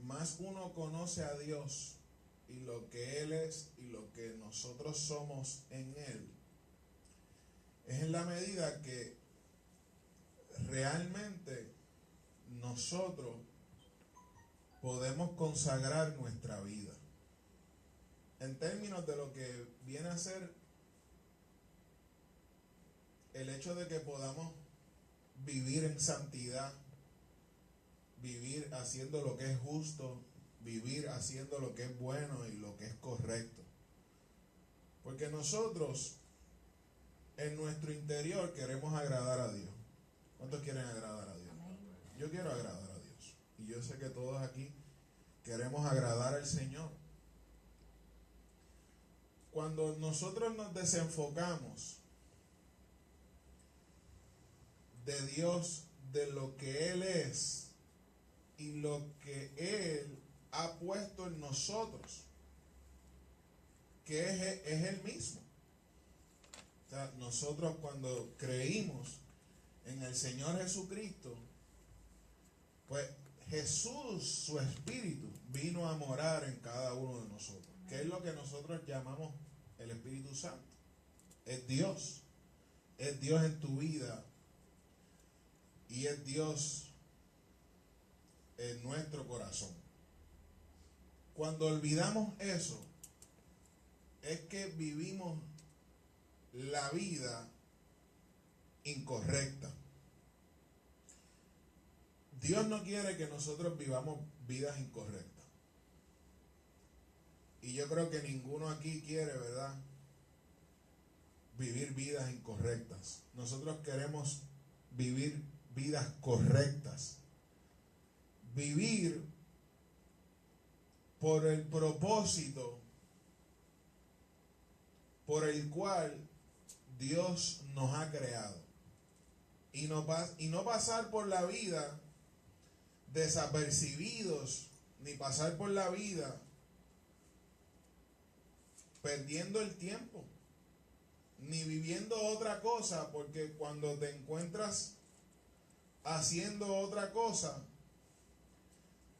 más uno conoce a Dios y lo que Él es y lo que nosotros somos en Él, es en la medida que realmente nosotros podemos consagrar nuestra vida en términos de lo que viene a ser el hecho de que podamos vivir en santidad, vivir haciendo lo que es justo, vivir haciendo lo que es bueno y lo que es correcto. Porque nosotros en nuestro interior queremos agradar a Dios. ¿Cuántos quieren agradar a Dios? Yo quiero agradar a Dios. Y yo sé que todos aquí queremos agradar al Señor. Cuando nosotros nos desenfocamos de Dios, de lo que Él es y lo que Él ha puesto en nosotros, que es Él mismo. O sea, nosotros cuando creímos en el Señor Jesucristo, pues Jesús, su Espíritu, vino a morar en cada uno de nosotros, que es lo que nosotros llamamos el Espíritu Santo. Es Dios en tu vida y es Dios en nuestro corazón. Cuando olvidamos eso, es que vivimos la vida incorrecta. Dios no quiere que nosotros vivamos vidas incorrectas. Y yo creo que ninguno aquí quiere, ¿verdad?, vivir vidas incorrectas. Nosotros queremos vivir vidas correctas. Vivir por el propósito por el cual Dios nos ha creado. Y no pasar por la vida desapercibidos, ni pasar por la vida perdiendo el tiempo, ni viviendo otra cosa, porque cuando te encuentras haciendo otra cosa,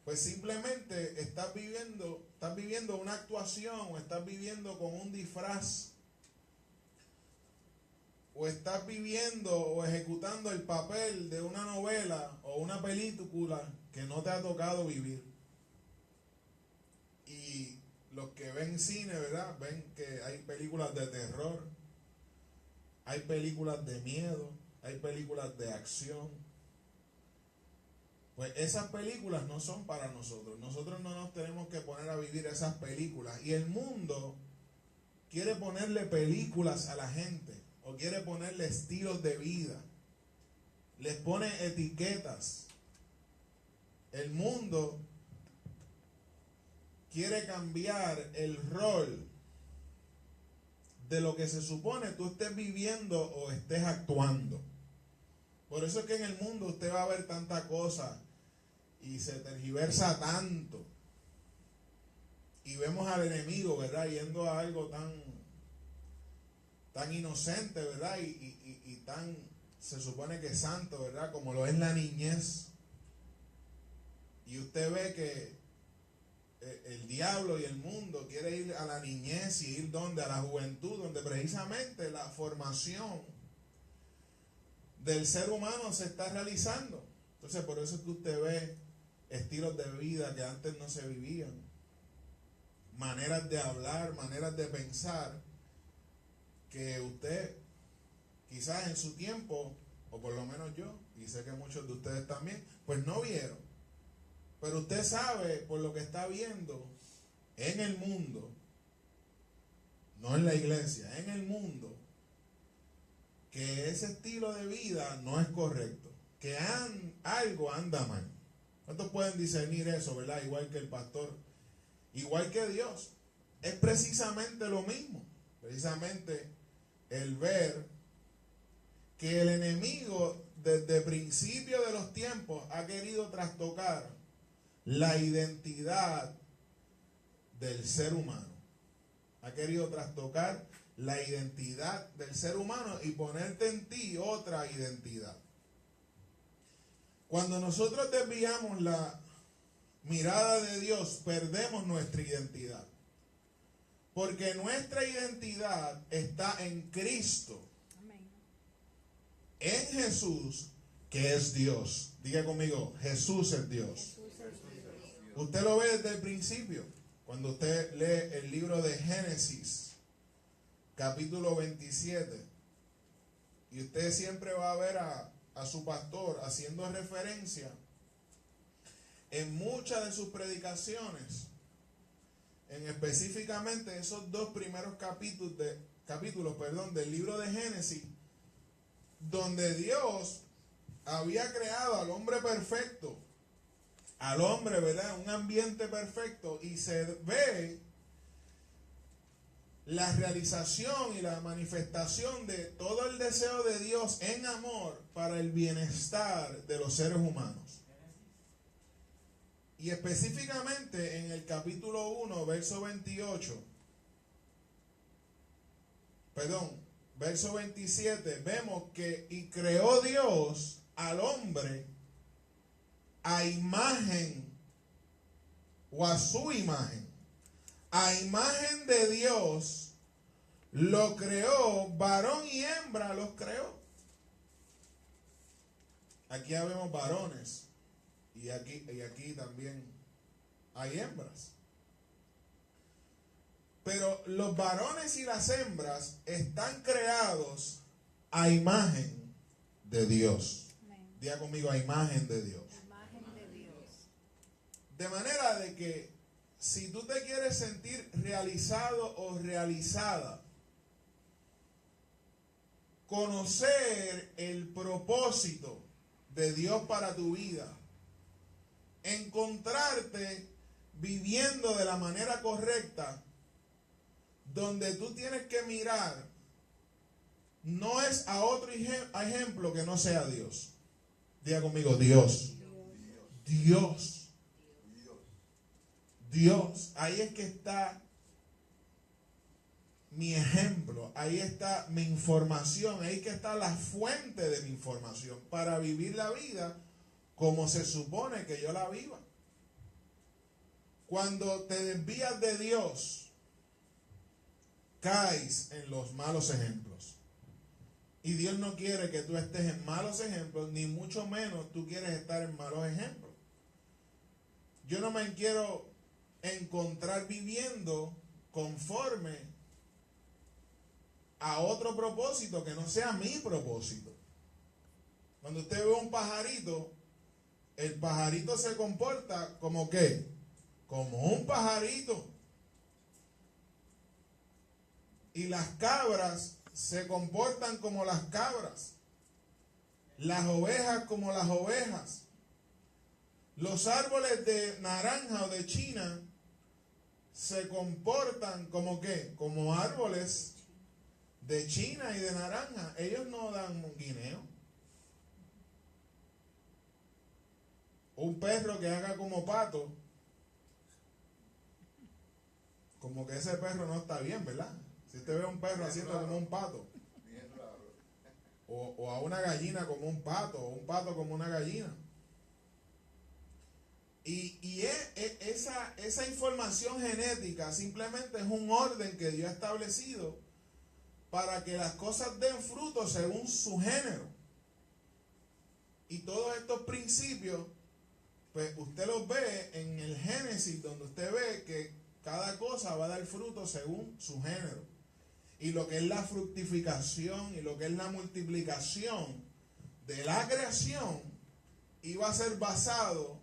pues simplemente estás viviendo una actuación, o estás viviendo con un disfraz, o estás viviendo o ejecutando el papel de una novela o una película que no te ha tocado vivir. Y los que ven cine, ¿verdad?, ven que hay películas de terror, hay películas de miedo, hay películas de acción. Pues esas películas no son para nosotros. Nosotros no nos tenemos que poner a vivir esas películas. Y el mundo quiere ponerle películas a la gente, o quiere ponerle estilos de vida, les pone etiquetas. El mundo quiere cambiar el rol de lo que se supone tú estés viviendo o estés actuando. Por eso es que en el mundo usted va a ver tanta cosa y se tergiversa tanto. Y vemos al enemigo, ¿verdad?, yendo a algo tan inocente, ¿verdad?, y tan, se supone que santo, ¿verdad?, como lo es la niñez. Y usted ve que el diablo y el mundo quiere ir a la niñez y ir a la juventud, donde precisamente la formación del ser humano se está realizando. Entonces, por eso es que usted ve estilos de vida que antes no se vivían, maneras de hablar, maneras de pensar, que usted quizás en su tiempo, o por lo menos yo, y sé que muchos de ustedes también, pues no vieron. Pero usted sabe por lo que está viendo en el mundo, no en la iglesia, en el mundo, que ese estilo de vida no es correcto, que algo anda mal. ¿Cuántos pueden discernir eso, verdad? Igual que el pastor, igual que Dios. Es precisamente lo mismo. Precisamente el ver que el enemigo desde el principio de los tiempos ha querido trastocar la identidad del ser humano. Ha querido trastocar la identidad del ser humano y ponerte en ti otra identidad. Cuando nosotros desviamos la mirada de Dios, perdemos nuestra identidad. Porque nuestra identidad está en Cristo, en Jesús, que es Dios. Diga conmigo, Jesús es Dios. Usted lo ve desde el principio, cuando usted lee el libro de Génesis, capítulo 27, y usted siempre va a ver a su pastor haciendo referencia en muchas de sus predicaciones, en específicamente esos dos primeros capítulos del libro de Génesis, donde Dios había creado al hombre perfecto, al hombre, ¿verdad?, un ambiente perfecto, y se ve la realización y la manifestación de todo el deseo de Dios en amor para el bienestar de los seres humanos. Y específicamente en el capítulo 1, verso 27, vemos que y creó Dios al hombre a imagen o a su imagen. A imagen de Dios lo creó, varón y hembra los creó. Aquí vemos varones y aquí también hay hembras. Pero los varones y las hembras están creados a imagen de Dios. Diga conmigo, a imagen de Dios. De manera de que si tú te quieres sentir realizado o realizada, conocer el propósito de Dios para tu vida, encontrarte viviendo de la manera correcta, donde tú tienes que mirar, no es a otro ejemplo que no sea Dios. Diga conmigo, Dios. Dios. Dios, ahí es que está mi ejemplo, ahí está mi información, ahí que está la fuente de mi información para vivir la vida como se supone que yo la viva. Cuando te desvías de Dios, caes en los malos ejemplos. Y Dios no quiere que tú estés en malos ejemplos, ni mucho menos tú quieres estar en malos ejemplos. Yo no me quiero encontrar viviendo conforme a otro propósito que no sea mi propósito. Cuando usted ve un pajarito, el pajarito se comporta como ¿qué? Como un pajarito. Y las cabras se comportan como las cabras. Las ovejas como las ovejas. Los árboles de naranja o de china se comportan como ¿qué? Como árboles de china y de naranja. Ellos no dan un guineo. Un perro que haga como pato, como que ese perro no está bien, ¿verdad? Si usted ve a un perro haciendo como un pato, o a una gallina como un pato, o un pato como una gallina. Y esa información genética simplemente es un orden que Dios ha establecido para que las cosas den fruto según su género. Y todos estos principios, pues usted los ve en el Génesis, donde usted ve que cada cosa va a dar fruto según su género. Y lo que es la fructificación y lo que es la multiplicación de la creación iba a ser basado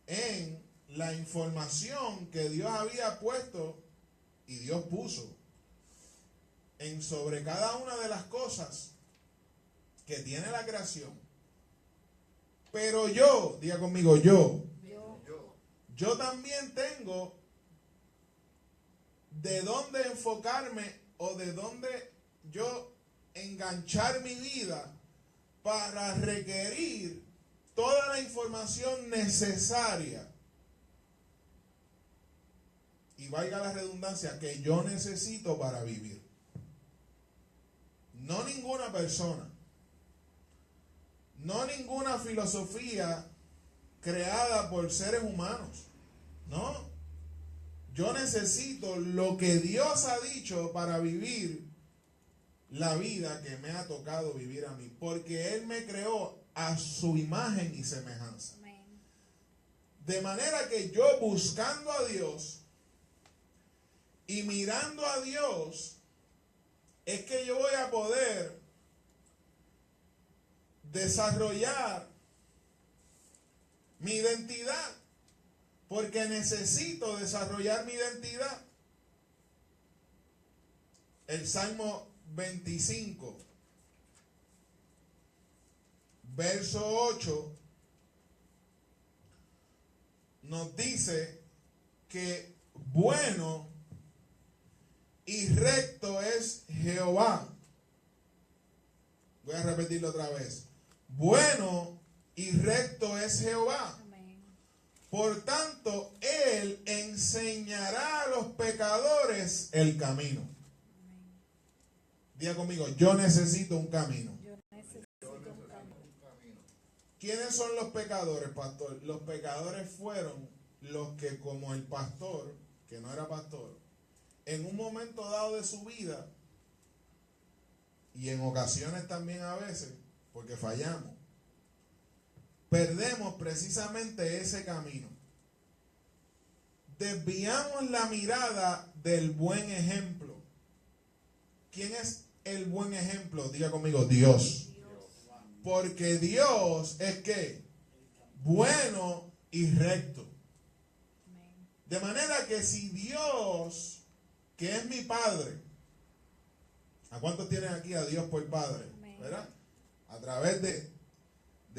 en la información que Dios había puesto y Dios puso en sobre cada una de las cosas que tiene la creación. Pero yo, diga conmigo, yo también tengo de dónde enfocarme o de dónde yo enganchar mi vida para requerir toda la información necesaria, y valga la redundancia, que yo necesito para vivir. No ninguna persona, no ninguna filosofía creada por seres humanos. No. Yo necesito lo que Dios ha dicho para vivir la vida que me ha tocado vivir a mí. Porque Él me creó a su imagen y semejanza. Amén. De manera que yo, buscando a Dios y mirando a Dios, es que yo voy a poder desarrollar mi identidad. Porque necesito desarrollar mi identidad. El Salmo 25, verso 8, nos dice que bueno y recto es Jehová. Voy a repetirlo otra vez. Bueno y recto es Jehová. Por tanto, Él enseñará a los pecadores el camino. Diga conmigo, yo necesito un camino. Yo necesito un camino. ¿Quiénes son los pecadores, pastor? Los pecadores fueron los que, como el pastor, que no era pastor, en un momento dado de su vida, y en ocasiones también a veces, porque fallamos, perdemos precisamente ese camino. Desviamos la mirada del buen ejemplo. ¿Quién es el buen ejemplo? Diga conmigo, Dios. Porque Dios es ¿qué? Bueno y recto. De manera que si Dios, que es mi Padre, ¿a cuántos tienen aquí a Dios por Padre? ¿Verdad? A través de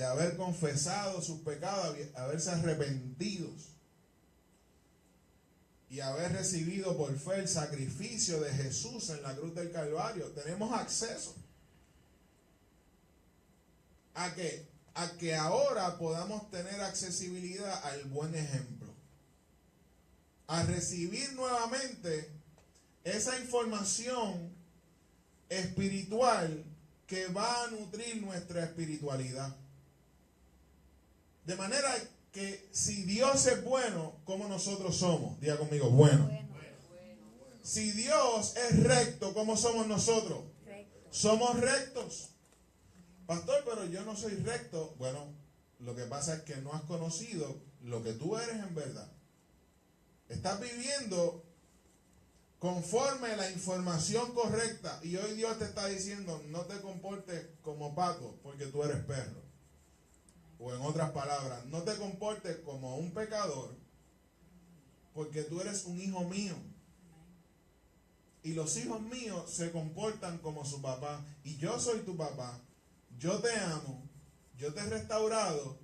haber confesado sus pecados, haberse arrepentidos y haber recibido por fe el sacrificio de Jesús en la cruz del Calvario, tenemos acceso a que ahora podamos tener accesibilidad al buen ejemplo, a recibir nuevamente esa información espiritual que va a nutrir nuestra espiritualidad. De manera que si Dios es bueno, ¿cómo nosotros somos? Diga conmigo, bueno. Si Dios es recto, ¿cómo somos nosotros? Somos rectos. Pastor, pero yo no soy recto. Bueno, lo que pasa es que no has conocido lo que tú eres en verdad. Estás viviendo conforme la información correcta. Y hoy Dios te está diciendo, no te comportes como pato, porque tú eres perro. O en otras palabras, no te comportes como un pecador, porque tú eres un hijo mío. Y los hijos míos se comportan como su papá. Y yo soy tu papá. Yo te amo. Yo te he restaurado.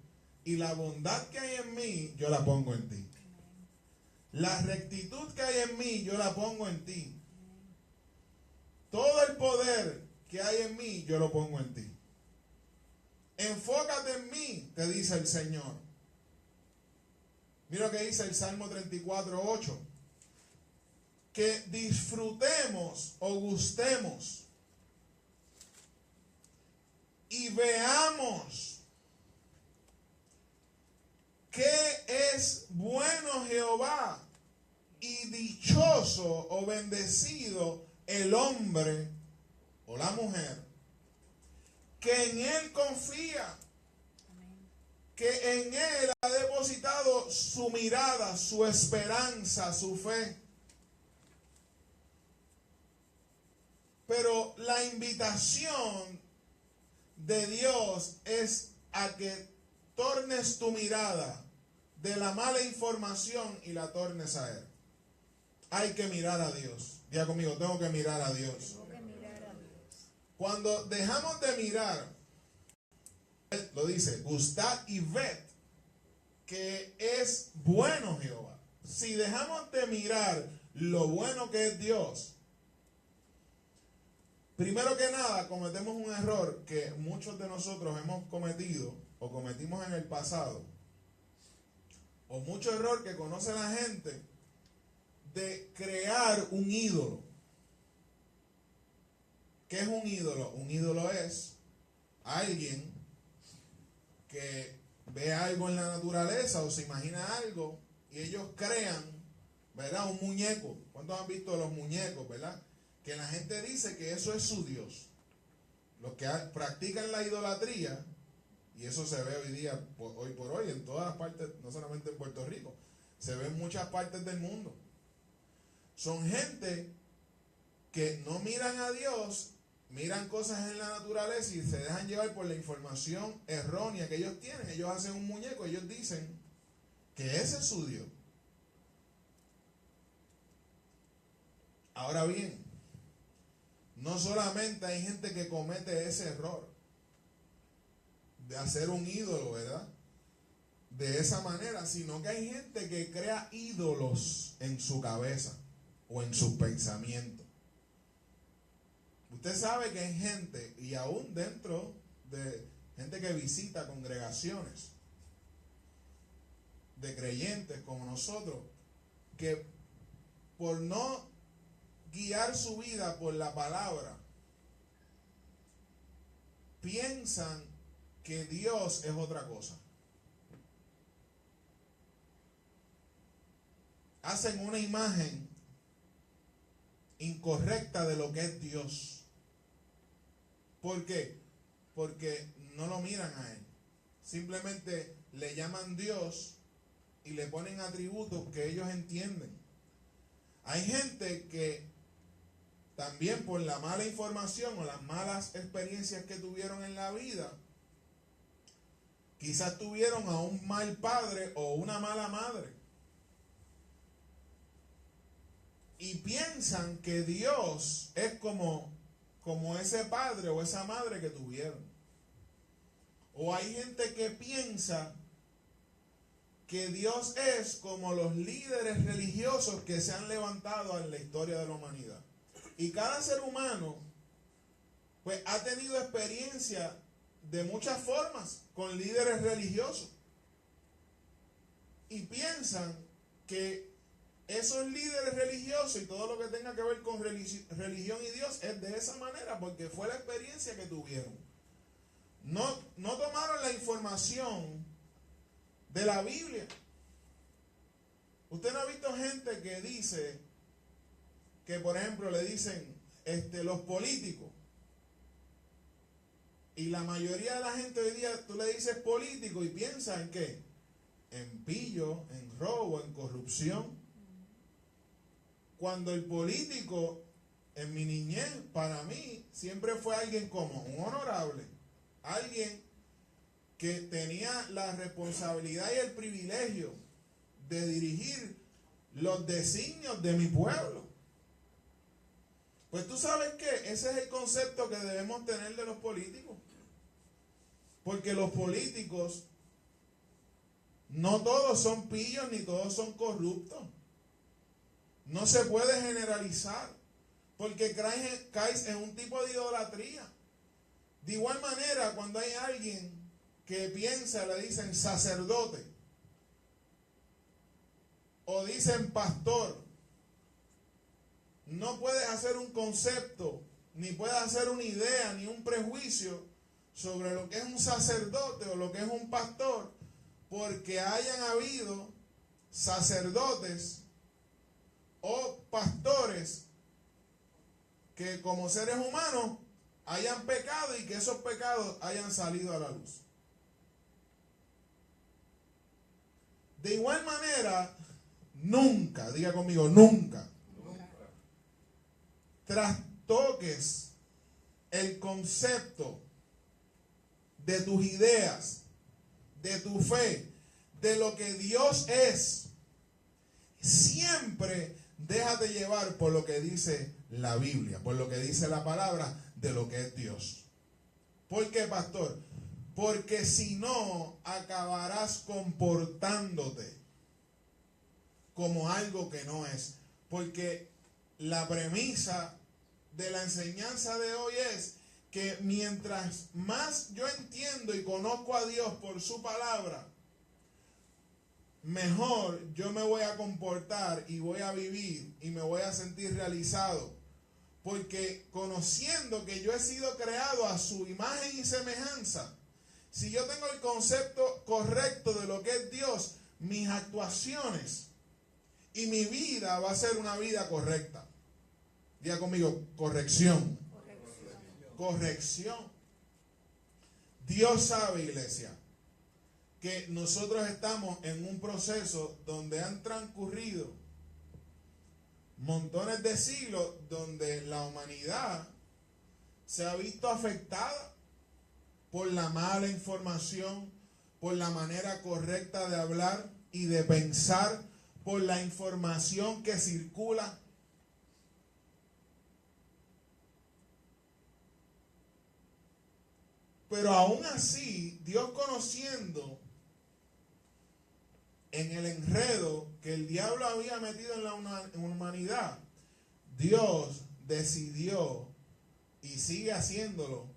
Y la bondad que hay en mí, yo la pongo en ti. La rectitud que hay en mí, yo la pongo en ti. Todo el poder que hay en mí, yo lo pongo en ti. Enfócate en mí, te dice el Señor. Mira lo que dice el Salmo 34:8. Que disfrutemos o gustemos y veamos que es bueno Jehová y dichoso o bendecido el hombre o la mujer que en Él confía, que en Él ha depositado su mirada, su esperanza, su fe. Pero la invitación de Dios es a que tornes tu mirada de la mala información y la tornes a Él. Hay que mirar a Dios. Diga conmigo, tengo que mirar a Dios. Cuando dejamos de mirar, Él lo dice, gustad y ved que es bueno Jehová. Si dejamos de mirar lo bueno que es Dios, primero que nada cometemos un error que muchos de nosotros hemos cometido o cometimos en el pasado, o mucho error que conoce la gente, de crear un ídolo. ¿Qué es un ídolo? Un ídolo es alguien que ve algo en la naturaleza o se imagina algo y ellos crean, ¿verdad? Un muñeco. ¿Cuántos han visto los muñecos, verdad? Que la gente dice que eso es su Dios. Los que practican la idolatría, y eso se ve hoy día, hoy por hoy, en todas las partes, no solamente en Puerto Rico, se ve en muchas partes del mundo. Son gente que no miran a Dios, miran cosas en la naturaleza y se dejan llevar por la información errónea que ellos tienen. Ellos hacen un muñeco, ellos dicen que ese es su Dios. Ahora bien, no solamente hay gente que comete ese error de hacer un ídolo, ¿verdad? De esa manera, sino que hay gente que crea ídolos en su cabeza o en sus pensamientos. Usted sabe que hay gente, y aún dentro de gente que visita congregaciones de creyentes como nosotros, que por no guiar su vida por la palabra, piensan que Dios es otra cosa. Hacen una imagen incorrecta de lo que es Dios. ¿Por qué? Porque no lo miran a Él. Simplemente le llaman Dios y le ponen atributos que ellos entienden. Hay gente que también por la mala información o las malas experiencias que tuvieron en la vida, quizás tuvieron a un mal padre o una mala madre. Y piensan que Dios es como ese padre o esa madre que tuvieron. O hay gente que piensa que Dios es como los líderes religiosos que se han levantado en la historia de la humanidad. Y cada ser humano pues ha tenido experiencia de muchas formas con líderes religiosos. Y piensan que esos líderes religiosos y todo lo que tenga que ver con religión y Dios es de esa manera porque fue la experiencia que tuvieron. No tomaron la información de la Biblia. Usted no ha visto gente que dice que, por ejemplo, le dicen los políticos, y la mayoría de la gente hoy día tú le dices político y piensa en ¿qué? En pillo, en robo, en corrupción. Cuando el político, en mi niñez, para mí, siempre fue alguien como un honorable, alguien que tenía la responsabilidad y el privilegio de dirigir los designios de mi pueblo. Pues tú sabes qué, ese es el concepto que debemos tener de los políticos. Porque los políticos, no todos son pillos ni todos son corruptos. No se puede generalizar, porque caes en un tipo de idolatría. De igual manera, cuando hay alguien que piensa, le dicen sacerdote, o dicen pastor, no puedes hacer un concepto, ni puedes hacer una idea, ni un prejuicio sobre lo que es un sacerdote o lo que es un pastor, porque hayan habido sacerdotes o pastores que como seres humanos hayan pecado y que esos pecados hayan salido a la luz. De igual manera, nunca, diga conmigo, nunca trastoques el concepto de tus ideas, de tu fe, de lo que Dios es. Siempre déjate llevar por lo que dice la Biblia, por lo que dice la palabra de lo que es Dios. ¿Por qué, pastor? Porque si no, acabarás comportándote como algo que no es. Porque la premisa de la enseñanza de hoy es que mientras más yo entiendo y conozco a Dios por su palabra, mejor yo me voy a comportar y voy a vivir y me voy a sentir realizado. Porque conociendo que yo he sido creado a su imagen y semejanza, si yo tengo el concepto correcto de lo que es Dios, mis actuaciones y mi vida va a ser una vida correcta. Diga conmigo, corrección. Corrección. Dios sabe, iglesia, que nosotros estamos en un proceso donde han transcurrido montones de siglos donde la humanidad se ha visto afectada por la mala información, por la manera correcta de hablar y de pensar, por la información que circula. Pero aún así, Dios, conociendo en el enredo que el diablo había metido en la humanidad, Dios decidió, y sigue haciéndolo,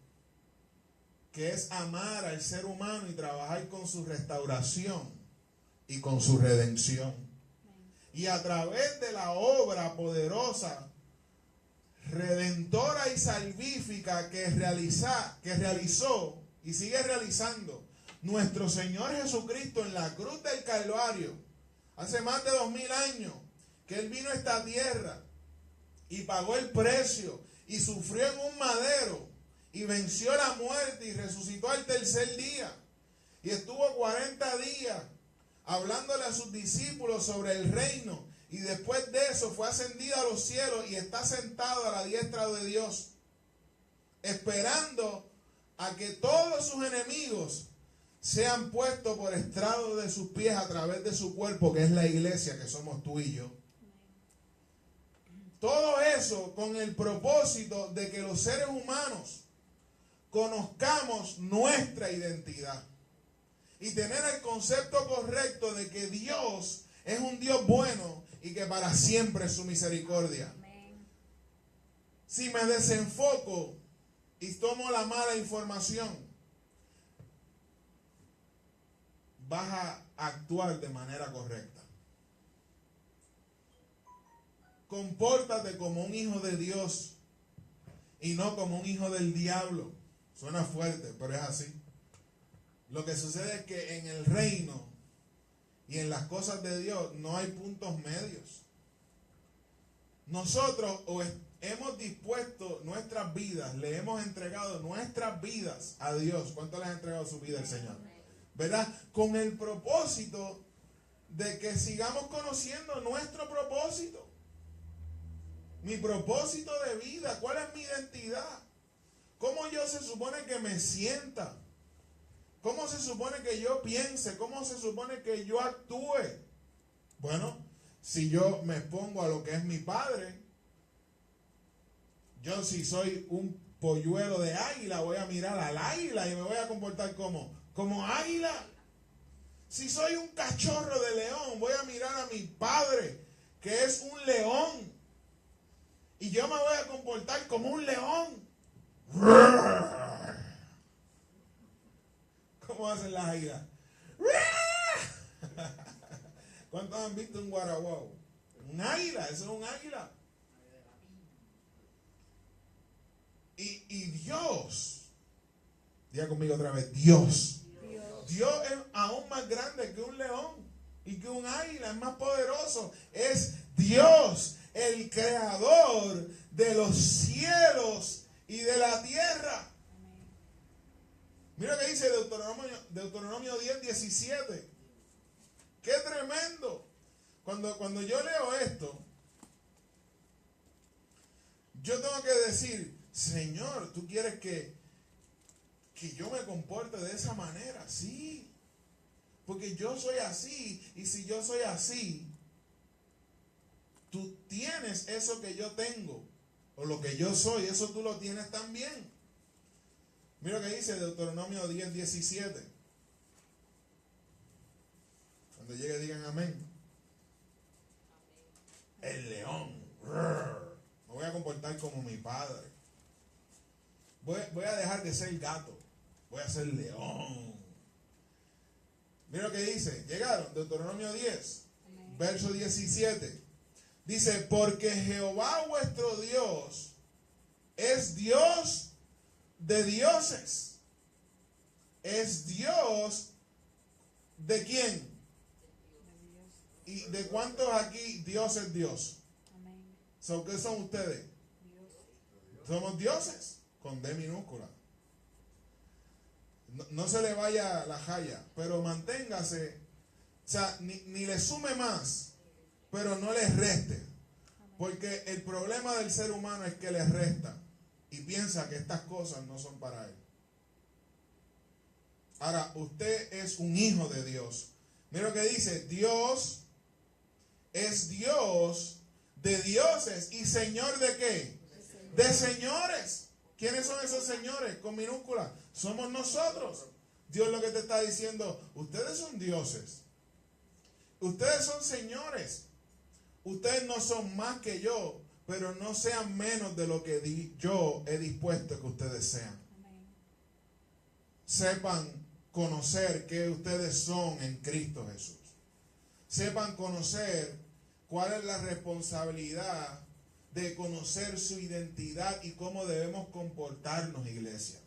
que es amar al ser humano y trabajar con su restauración y con su redención. Y a través de la obra poderosa, redentora y salvífica que realizó y sigue realizando nuestro Señor Jesucristo en la cruz del Calvario, hace más de 2000 años, que Él vino a esta tierra y pagó el precio y sufrió en un madero y venció la muerte y resucitó al tercer día. Y estuvo 40 días hablándole a sus discípulos sobre el reino. Y después de eso fue ascendido a los cielos y está sentado a la diestra de Dios, esperando a que todos sus enemigos sean puestos por estrado de sus pies a través de su cuerpo, que es la iglesia, que somos tú y yo. Todo eso con el propósito de que los seres humanos conozcamos nuestra identidad y tener el concepto correcto de que Dios es un Dios bueno y que para siempre es su misericordia. Si me desenfoco y tomo la mala información, vas a actuar de manera correcta. Compórtate como un hijo de Dios y no como un hijo del diablo. Suena fuerte, pero es así. Lo que sucede es que en el reino y en las cosas de Dios no hay puntos medios. Nosotros hemos dispuesto nuestras vidas, le hemos entregado nuestras vidas a Dios. ¿Cuánto le ha entregado su vida al Señor? ¿Verdad? Con el propósito de que sigamos conociendo nuestro propósito. Mi propósito de vida, ¿cuál es mi identidad? ¿Cómo yo se supone que me sienta? ¿Cómo se supone que yo piense? ¿Cómo se supone que yo actúe? Bueno, si yo me expongo a lo que es mi padre, yo si soy un polluelo de águila, voy a mirar al águila y me voy a comportar como águila. Si soy un cachorro de león, voy a mirar a mi padre, que es un león, y yo me voy a comportar como un león. ¿Cómo hacen las águilas? ¿Cuántos han visto un guaraguao? Un águila, eso es un águila. Y Dios, diga conmigo otra vez, Dios es aún más grande que un león y que un águila, es más poderoso. Es Dios, el creador de los cielos y de la tierra. Mira lo que dice Deuteronomio 10, 17. ¡Qué tremendo! Cuando yo leo esto, yo tengo que decir, Señor, ¿tú quieres que yo me comporte de esa manera? Sí, porque yo soy así, y si yo soy así, tú tienes eso que yo tengo, o lo que yo soy, eso tú lo tienes también. Mira lo que dice Deuteronomio 10, 17. Cuando llegue digan amén. El león. Me voy a comportar como mi padre. Voy a dejar de ser gato. Voy a ser león. Mira lo que dice. Llegaron. Deuteronomio 10. Amén. Verso 17. Dice, porque Jehová vuestro Dios es Dios de dioses, es Dios. ¿De quién? ¿Y de cuántos aquí Dios es Dios? So, ¿qué son ustedes? Somos dioses, con D minúscula. No se le vaya la jaya, pero manténgase, o sea, ni le sume más, pero no le reste. Porque el problema del ser humano es que le resta y piensa que estas cosas no son para él. Ahora, usted es un hijo de Dios. Mira lo que dice, Dios es Dios de dioses y Señor de ¿qué? De señores. ¿Quiénes son esos señores? Con minúscula. Somos nosotros. Dios lo que te está diciendo, ustedes son dioses. Ustedes son señores. Ustedes no son más que yo, pero no sean menos de lo que yo he dispuesto que ustedes sean. Sepan conocer que ustedes son en Cristo Jesús. Sepan conocer cuál es la responsabilidad de conocer su identidad y cómo debemos comportarnos, iglesia.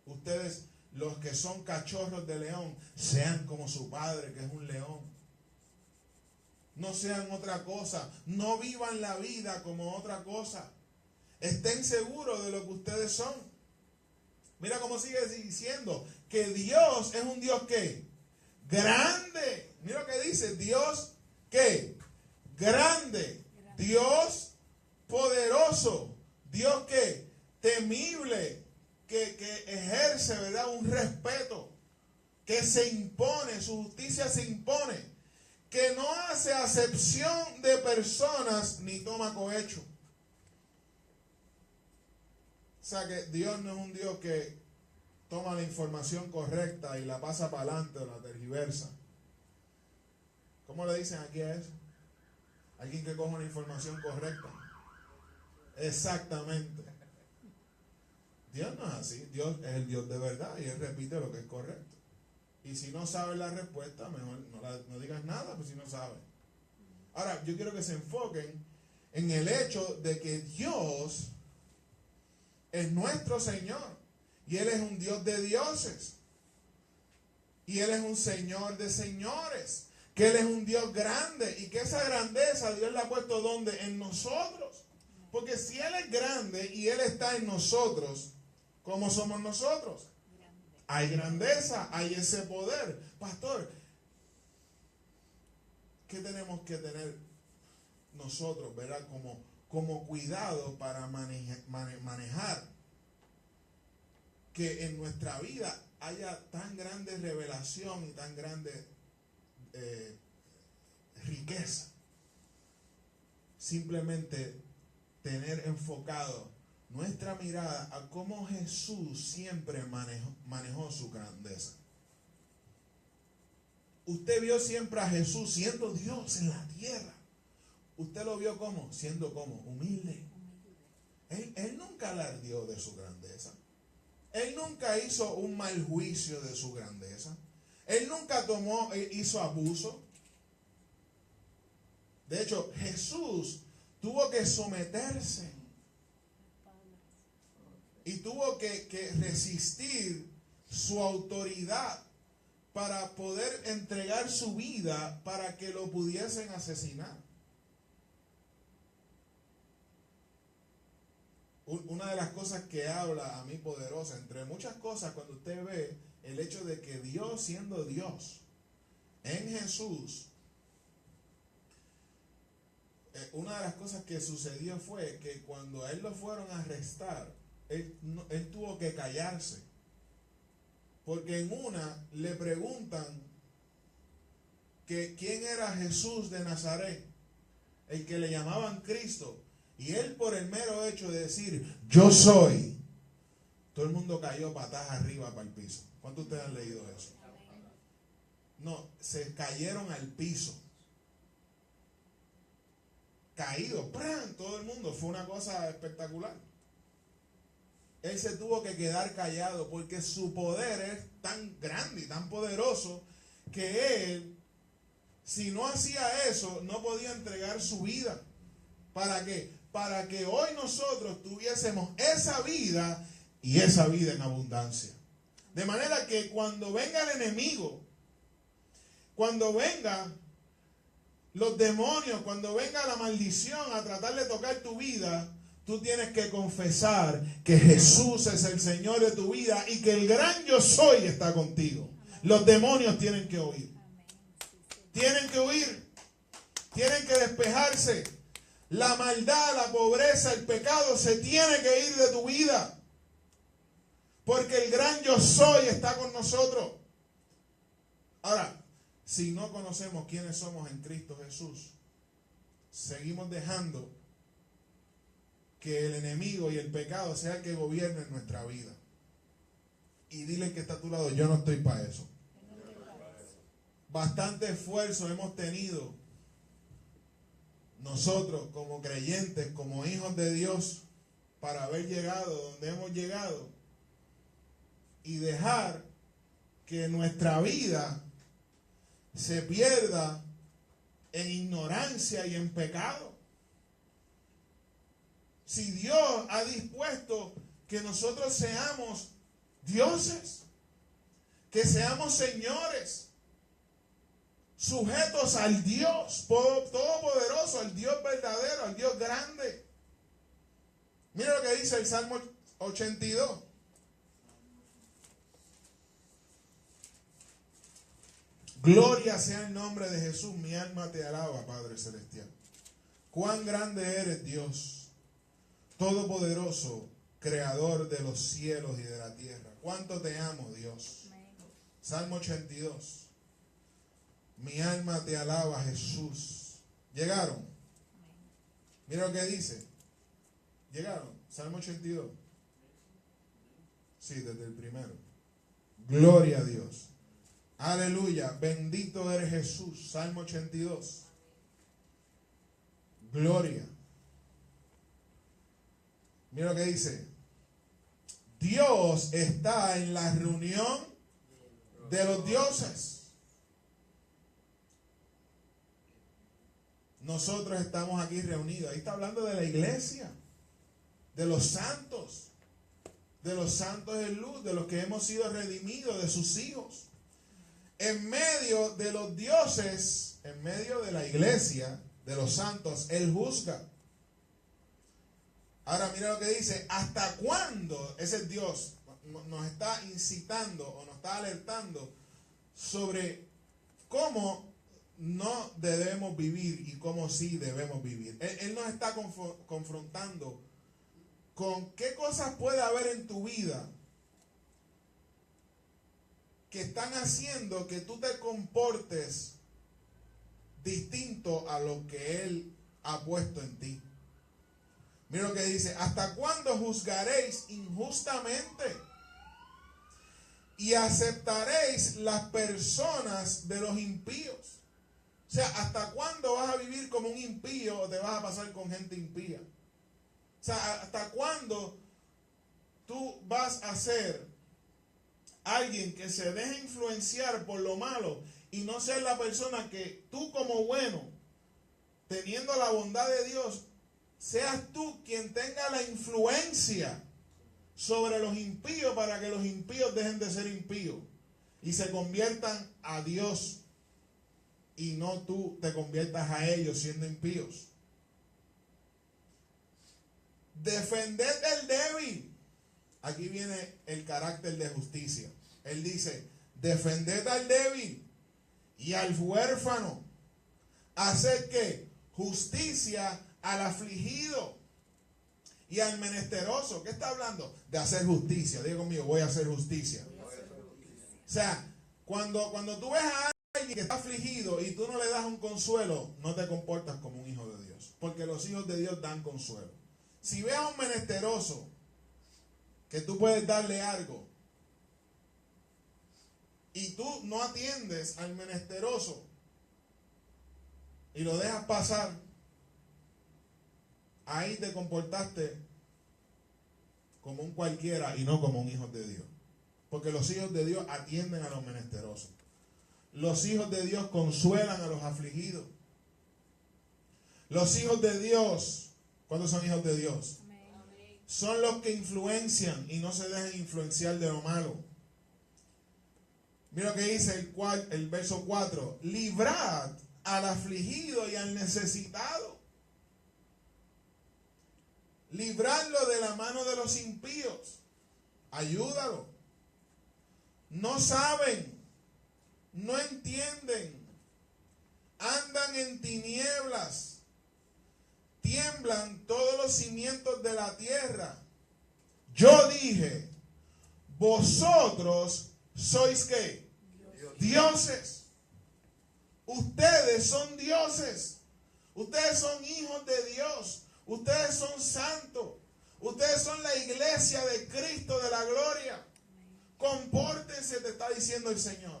Ustedes, los que son cachorros de león, sean como su padre, que es un león. No sean otra cosa. No vivan la vida como otra cosa. Estén seguros de lo que ustedes son. Mira cómo sigue diciendo que Dios es un Dios ¿qué? Grande. Mira lo que dice, Dios ¿qué? Grande. Dios poderoso. Dios ¿qué? Temible. Que ejerce, ¿verdad? Un respeto. Que se impone, su justicia se impone. Que no hace acepción de personas ni toma cohecho. O sea que Dios no es un Dios que toma la información correcta y la pasa para adelante o la tergiversa. ¿Cómo le dicen aquí a eso? Alguien que coja una información correcta. Exactamente. Dios no es así. Dios es el Dios de verdad y Él repite lo que es correcto. Y si no sabes la respuesta, mejor no digas nada, pues si no sabes. Ahora, yo quiero que se enfoquen en el hecho de que Dios es nuestro Señor. Y Él es un Dios de dioses. Y Él es un Señor de señores. Que Él es un Dios grande. Y que esa grandeza Dios la ha puesto ¿dónde? En nosotros. Porque si Él es grande y Él está en nosotros, ¿cómo somos nosotros? Hay grandeza, hay ese poder. Pastor, ¿qué tenemos que tener nosotros, verdad? Como cuidado para manejar que en nuestra vida haya tan grande revelación y tan grande riqueza. Simplemente tener enfocado nuestra mirada a cómo Jesús siempre manejó su grandeza. Usted vio siempre a Jesús siendo Dios en la tierra. Usted lo vio como, siendo como humilde. Él nunca alardeó de su grandeza. Él nunca hizo un mal juicio de su grandeza. Él nunca hizo abuso. De hecho, Jesús tuvo que someterse. Y tuvo que resistir su autoridad para poder entregar su vida para que lo pudiesen asesinar. Una de las cosas que habla a mí poderosa, entre muchas cosas, cuando usted ve el hecho de que Dios siendo Dios en Jesús, una de las cosas que sucedió fue que cuando a él lo fueron a arrestar, él tuvo que callarse. Porque en una le preguntan que quién era Jesús de Nazaret, el que le llamaban Cristo. Y él, por el mero hecho de decir, yo soy, todo el mundo cayó patas arriba para el piso. ¿Cuántos de ustedes han leído eso? No, se cayeron al piso. Caído, ¡pran! Todo el mundo. Fue una cosa espectacular. Él se tuvo que quedar callado porque su poder es tan grande y tan poderoso que él, si no hacía eso, no podía entregar su vida. ¿Para qué? Para que hoy nosotros tuviésemos esa vida y esa vida en abundancia. De manera que cuando venga el enemigo, cuando venga los demonios, cuando venga la maldición a tratar de tocar tu vida, tú tienes que confesar que Jesús es el Señor de tu vida y que el gran yo soy está contigo. Los demonios tienen que huir. Tienen que huir. Tienen que despejarse. La maldad, la pobreza, el pecado se tiene que ir de tu vida. Porque el gran yo soy está con nosotros. Ahora, si no conocemos quiénes somos en Cristo Jesús, seguimos dejando que el enemigo y el pecado sea el que gobierne en nuestra vida. Y dile que está a tu lado, yo no estoy para eso. Bastante esfuerzo hemos tenido nosotros como creyentes, como hijos de Dios, para haber llegado donde hemos llegado y dejar que nuestra vida se pierda en ignorancia y en pecado. Si Dios ha dispuesto que nosotros seamos dioses, que seamos señores, sujetos al Dios todopoderoso, al Dios verdadero, al Dios grande. Mira lo que dice el Salmo 82. Gloria sea el nombre de Jesús, mi alma te alaba, Padre Celestial. Cuán grande eres, Dios, todopoderoso, creador de los cielos y de la tierra. Cuánto te amo, Dios. Salmo 82. Mi alma te alaba, Jesús. ¿Llegaron? Mira lo que dice. ¿Llegaron? Salmo 82. Sí, desde el primero. Gloria a Dios. Aleluya. Bendito eres Jesús. Salmo 82. Gloria. Mira lo que dice. Dios está en la reunión de los dioses. Nosotros estamos aquí reunidos. Ahí está hablando de la iglesia, de los santos de luz, de los que hemos sido redimidos, de sus hijos. En medio de los dioses, en medio de la iglesia, de los santos, Él juzga. Ahora mira lo que dice, ¿hasta cuándo ese Dios nos está incitando o nos está alertando sobre cómo no debemos vivir y cómo sí debemos vivir? Él nos está confrontando con qué cosas puede haber en tu vida que están haciendo que tú te comportes distinto a lo que Él ha puesto en ti. Mira lo que dice, ¿hasta cuándo juzgaréis injustamente? Y aceptaréis las personas de los impíos. O sea, ¿hasta cuándo vas a vivir como un impío o te vas a pasar con gente impía? O sea, ¿hasta cuándo tú vas a ser alguien que se deje influenciar por lo malo y no ser la persona que tú como bueno, teniendo la bondad de Dios, seas tú quien tenga la influencia sobre los impíos para que los impíos dejen de ser impíos y se conviertan a Dios y no tú te conviertas a ellos siendo impíos? Defended al débil. Aquí viene el carácter de justicia. Él dice, defended al débil y al huérfano. Haced que justicia al afligido y al menesteroso. ¿Qué está hablando? De hacer justicia. Diga conmigo, voy a hacer justicia. O sea, cuando tú ves a alguien que está afligido y tú no le das un consuelo, no te comportas como un hijo de Dios. Porque los hijos de Dios dan consuelo. Si ves a un menesteroso que tú puedes darle algo y tú no atiendes al menesteroso y lo dejas pasar, ahí te comportaste como un cualquiera y no como un hijo de Dios. Porque los hijos de Dios atienden a los menesterosos. Los hijos de Dios consuelan a los afligidos. Los hijos de Dios, ¿cuántos son hijos de Dios? Son los que influencian y no se dejan influenciar de lo malo. Mira lo que dice el verso 4. Librad al afligido y al necesitado. Libradlo de la mano de los impíos. Ayúdalo. No saben, no entienden, andan en tinieblas, tiemblan todos los cimientos de la tierra. Yo dije, vosotros sois ¿qué? Dioses. Ustedes son dioses. Ustedes son hijos de Dios. Ustedes son santos. Ustedes son la iglesia de Cristo de la gloria. Compórtense, te está diciendo el Señor,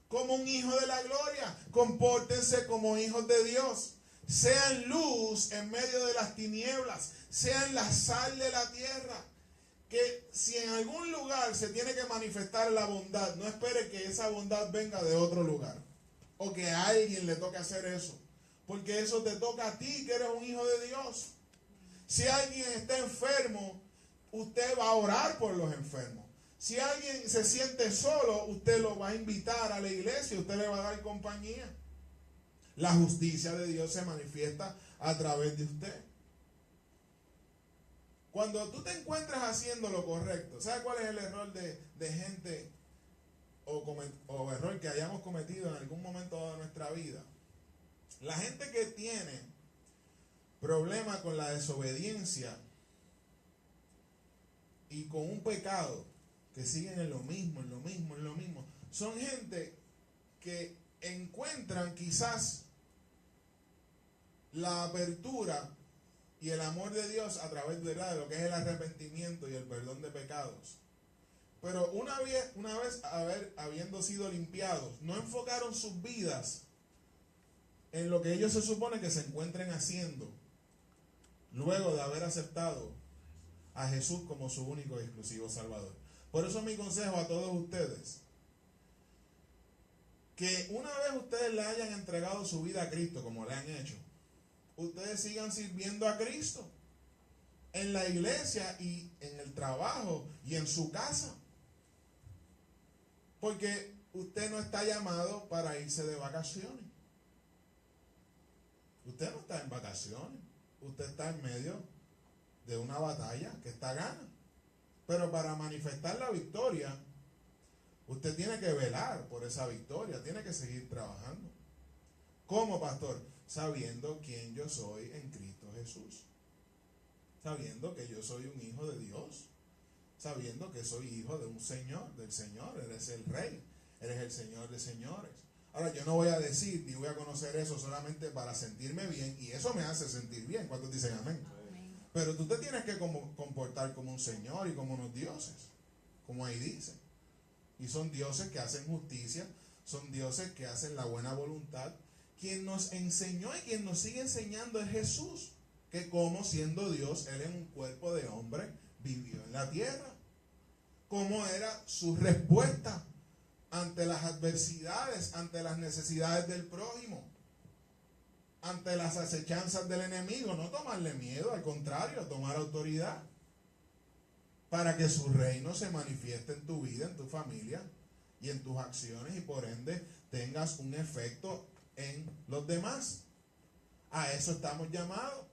como un hijo de la gloria. Compórtense como hijos de Dios. Sean luz en medio de las tinieblas. Sean la sal de la tierra. Que si en algún lugar se tiene que manifestar la bondad, no espere que esa bondad venga de otro lugar. O que a alguien le toque hacer eso. Porque eso te toca a ti, que eres un hijo de Dios. Si alguien está enfermo, usted va a orar por los enfermos. Si alguien se siente solo, usted lo va a invitar a la iglesia, usted le va a dar compañía. La justicia de Dios se manifiesta a través de usted. Cuando tú te encuentras haciendo lo correcto, ¿sabes cuál es el error de gente o error que hayamos cometido en algún momento de nuestra vida? La gente que tiene problema con la desobediencia y con un pecado, que siguen en lo mismo, son gente que encuentran quizás la apertura y el amor de Dios a través de lo que es el arrepentimiento y el perdón de pecados. Pero una vez habiendo sido limpiados, no enfocaron sus vidas en lo que ellos se supone que se encuentren haciendo luego de haber aceptado a Jesús como su único y exclusivo Salvador. Por eso mi consejo a todos ustedes, que una vez ustedes le hayan entregado su vida a Cristo como le han hecho, ustedes sigan sirviendo a Cristo en la iglesia y en el trabajo y en su casa. Porque usted no está llamado para irse de vacaciones. Usted no está en vacaciones. Usted está en medio de una batalla que está gana. Pero para manifestar la victoria, usted tiene que velar por esa victoria, tiene que seguir trabajando. ¿Cómo, pastor? Sabiendo quién yo soy en Cristo Jesús. Sabiendo que yo soy un hijo de Dios. Sabiendo que soy hijo de un Señor, del Señor. Eres el Rey, eres el Señor de señores. Ahora, yo no voy a decir ni voy a conocer eso solamente para sentirme bien, y eso me hace sentir bien. ¿Cuántos dicen amén? Pero tú te tienes que comportar como un Señor y como unos dioses, como ahí dice. Y son dioses que hacen justicia, son dioses que hacen la buena voluntad. Quien nos enseñó y quien nos sigue enseñando es Jesús, que como siendo Dios, Él en un cuerpo de hombre vivió en la tierra. ¿Cómo era su respuesta ante las adversidades, ante las necesidades del prójimo? Ante las acechanzas del enemigo, no tomarle miedo, al contrario, tomar autoridad para que su reino se manifieste en tu vida, en tu familia y en tus acciones, y por ende tengas un efecto en los demás. A eso estamos llamados.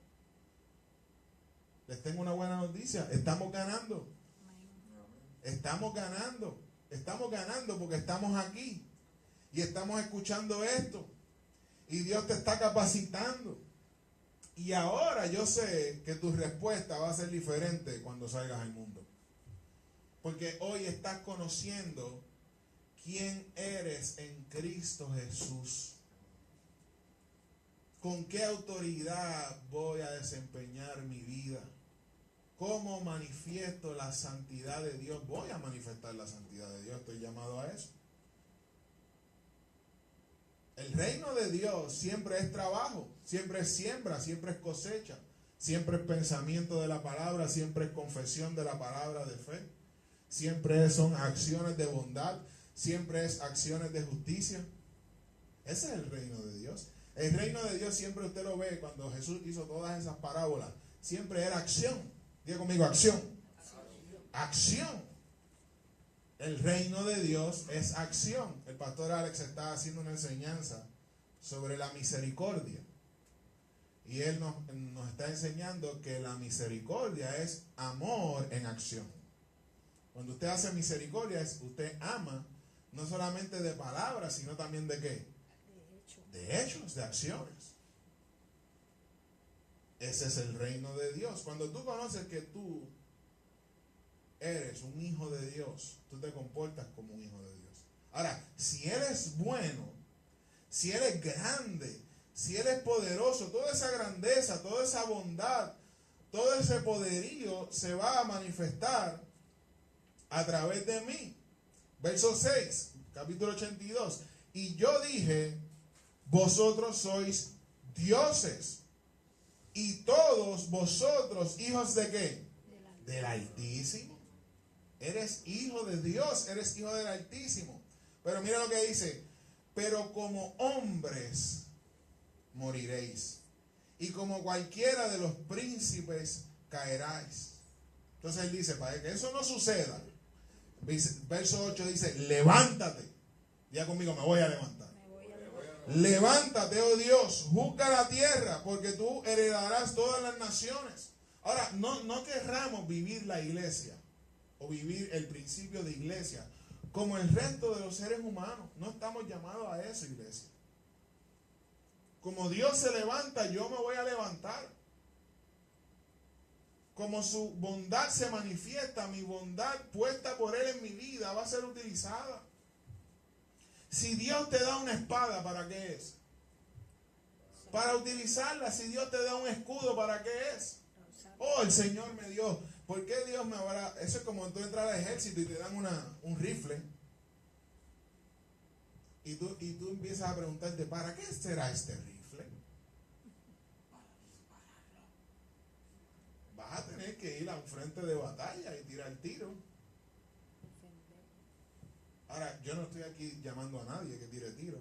Les tengo una buena noticia, estamos ganando. Estamos ganando porque estamos aquí y estamos escuchando esto. Y Dios te está capacitando. Y ahora yo sé que tu respuesta va a ser diferente cuando salgas al mundo. Porque hoy estás conociendo quién eres en Cristo Jesús. ¿Con qué autoridad voy a desempeñar mi vida? ¿Cómo manifiesto la santidad de Dios? Voy a manifestar la santidad de Dios. Estoy llamado a eso. El reino de Dios siempre es trabajo, siempre es siembra, siempre es cosecha, siempre es pensamiento de la palabra, siempre es confesión de la palabra de fe, siempre son acciones de bondad, siempre es acciones de justicia. Ese es el reino de Dios. El reino de Dios siempre usted lo ve cuando Jesús hizo todas esas parábolas, siempre era acción. Diga conmigo, acción. Acción. El reino de Dios es acción. El pastor Alex está haciendo una enseñanza sobre la misericordia. Y él nos está enseñando que la misericordia es amor en acción. Cuando usted hace misericordia, usted ama, no solamente de palabras, sino también de ¿qué? De hechos, de acciones. Ese es el reino de Dios. Cuando tú conoces que tú eres un hijo de Dios, tú te comportas como un hijo de Dios. Ahora, si Él es bueno, si Él es grande, si Él es poderoso, toda esa grandeza, toda esa bondad, todo ese poderío se va a manifestar a través de mí. Verso 6, capítulo 82. Y yo dije, vosotros sois dioses, y todos vosotros hijos de ¿qué? Del Altísimo. Eres hijo de Dios, eres hijo del Altísimo. Pero mira lo que dice, pero como hombres moriréis, y como cualquiera de los príncipes caeráis. Entonces él dice, para que eso no suceda, verso 8 dice, levántate. Ya conmigo, me voy a levantar. Levántate, oh Dios, juzga la tierra, porque tú heredarás todas las naciones. Ahora, no querramos vivir la iglesia, o vivir el principio de iglesia, como el resto de los seres humanos. No estamos llamados a eso, iglesia. Como Dios se levanta, yo me voy a levantar. Como su bondad se manifiesta, mi bondad puesta por Él en mi vida va a ser utilizada. Si Dios te da una espada, ¿para qué es? Para utilizarla. Si Dios te da un escudo, ¿para qué es? Oh, el Señor me dio. ¿Por qué Dios me habrá? Eso es como tú entrar al ejército y te dan un rifle. Y tú empiezas a preguntarte, ¿para qué será este rifle? Vas a tener que ir a un frente de batalla y tirar tiro. Ahora, yo no estoy aquí llamando a nadie que tire tiro